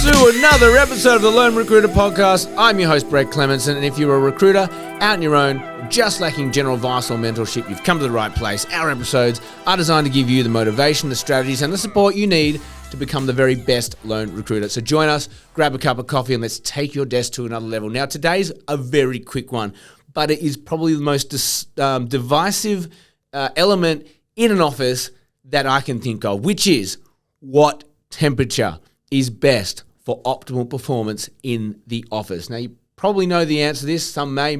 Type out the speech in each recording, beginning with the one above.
to another episode of the Lone Recruiter Podcast. I'm your host, Brett Clemenson, and if you're a recruiter out on your own, just lacking general advice or mentorship, you've come to the right place. Our episodes are designed to give you the motivation, the strategies, and the support you need to become the very best lone recruiter. So join us, grab a cup of coffee, and let's take your desk to another level. Now, today's a very quick one, but it is probably the most divisive element in an office that I can think of, which is what temperature is best for optimal performance in the office. Now, you probably know the answer to this. Some may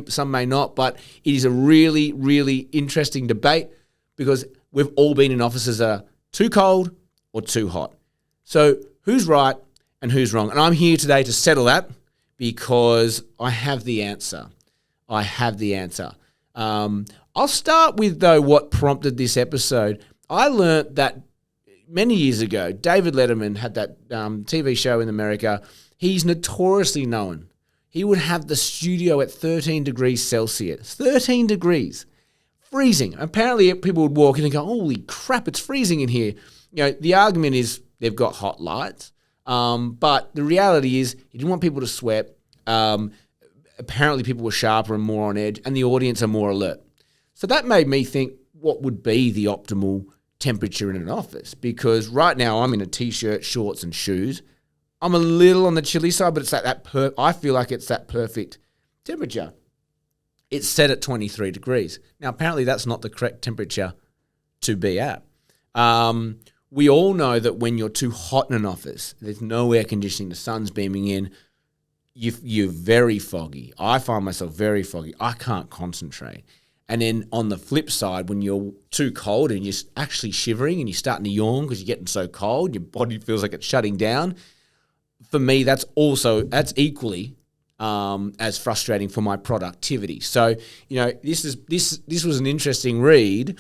not, but it is a really, really interesting debate because we've all been in offices that are too cold or too hot. So who's right and who's wrong? And I'm here today to settle that because I have the answer. I'll start with, though, what prompted this episode. I learnt that many years ago, David Letterman had that TV show in America. He's notoriously known. He would have the studio at 13 degrees Celsius. 13 degrees. Freezing. Apparently, people would walk in and go, holy crap, it's freezing in here. You know, the argument is they've got hot lights. But the reality is he didn't want people to sweat. Apparently, people were sharper and more on edge, and the audience are more alert. So that made me think, what would be the optimal temperature in an office? Because right now I'm in a t-shirt, shorts, and shoes. I'm a little on the chilly side, but it's I feel like it's that perfect temperature. It's set at 23 degrees. Now, apparently that's not the correct temperature to be at. We all know that when you're too hot in an office, there's no air conditioning, the sun's beaming in, you're very foggy. I find myself very foggy. I can't concentrate. And then on the flip side, when you're too cold and you're actually shivering and you're starting to yawn because you're getting so cold, your body feels like it's shutting down. For me, that's equally as frustrating for my productivity. So, you know, this was an interesting read.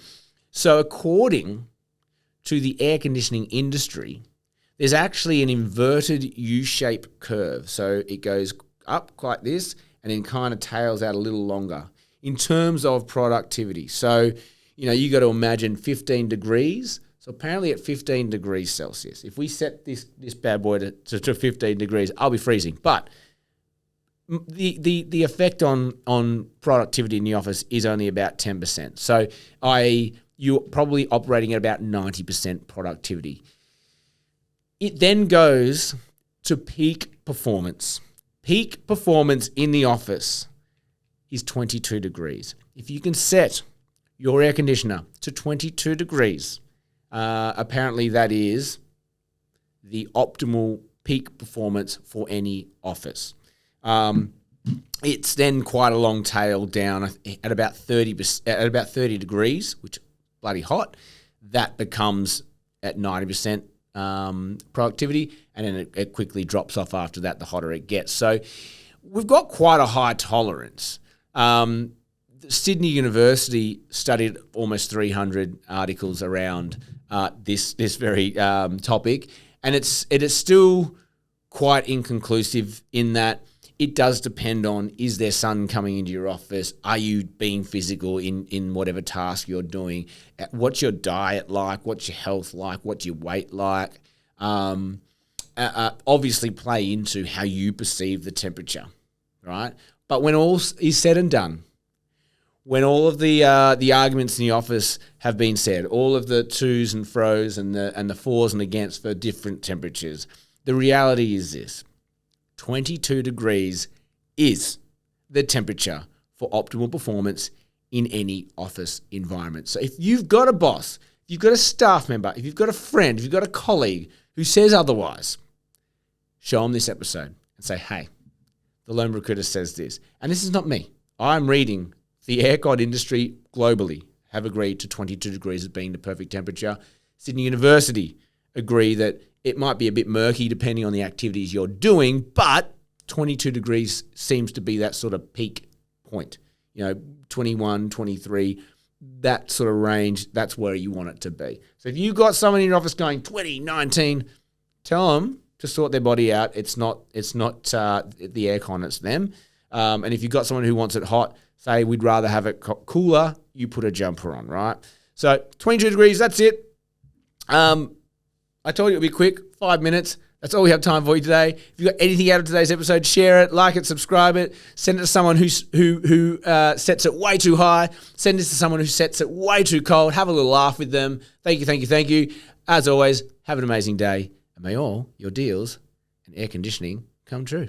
So according to the air conditioning industry, there's actually an inverted U-shaped curve. So it goes up like this and then kind of tails out a little longer in terms of productivity. So, you know, you got to imagine 15 degrees. So apparently at 15 degrees Celsius, if we set this bad boy to 15 degrees, I'll be freezing. But the effect on productivity in the office is only about 10%. So you're probably operating at about 90% productivity. It then goes to peak performance. Peak performance in the office is 22 degrees. If you can set your air conditioner to 22 degrees, apparently that is the optimal peak performance for any office. It's then quite a long tail down at about 30 degrees, which is bloody hot. That becomes at 90% productivity, and then it quickly drops off after that, the hotter it gets. So we've got quite a high tolerance. Sydney University studied almost 300 articles around this very topic, and it is still quite inconclusive in that it does depend on, is there sun coming into your office? Are you being physical in whatever task you're doing? What's your diet like? What's your health like? What's your weight like? Obviously play into how you perceive the temperature, right? But when all is said and done, when all of the arguments in the office have been said, all of the to's and fro's and the fors and against for different temperatures, the reality is this: 22 degrees is the temperature for optimal performance in any office environment. So if you've got a boss, if you've got a staff member, if you've got a friend, if you've got a colleague who says otherwise, show them this episode and say, hey, the Lone Recruiter says this. And this is not me. I'm reading the aircon industry globally have agreed to 22 degrees as being the perfect temperature. Sydney University agree that it might be a bit murky depending on the activities you're doing, but 22 degrees seems to be that sort of peak point. You know, 21, 23, that sort of range, that's where you want it to be. So if you've got someone in your office going 20, 19, tell them to sort their body out. It's not the aircon, it's them. And if you've got someone who wants it hot, say we'd rather have it cooler, you put a jumper on, right? So 22 degrees, that's it. I told you it would be quick, 5 minutes. That's all we have time for you today. If you got anything out of today's episode, share it, like it, subscribe it, send it to someone who sets it way too high. Send this to someone who sets it way too cold. Have a little laugh with them. Thank you. As always, have an amazing day, and may all your deals and air conditioning come true.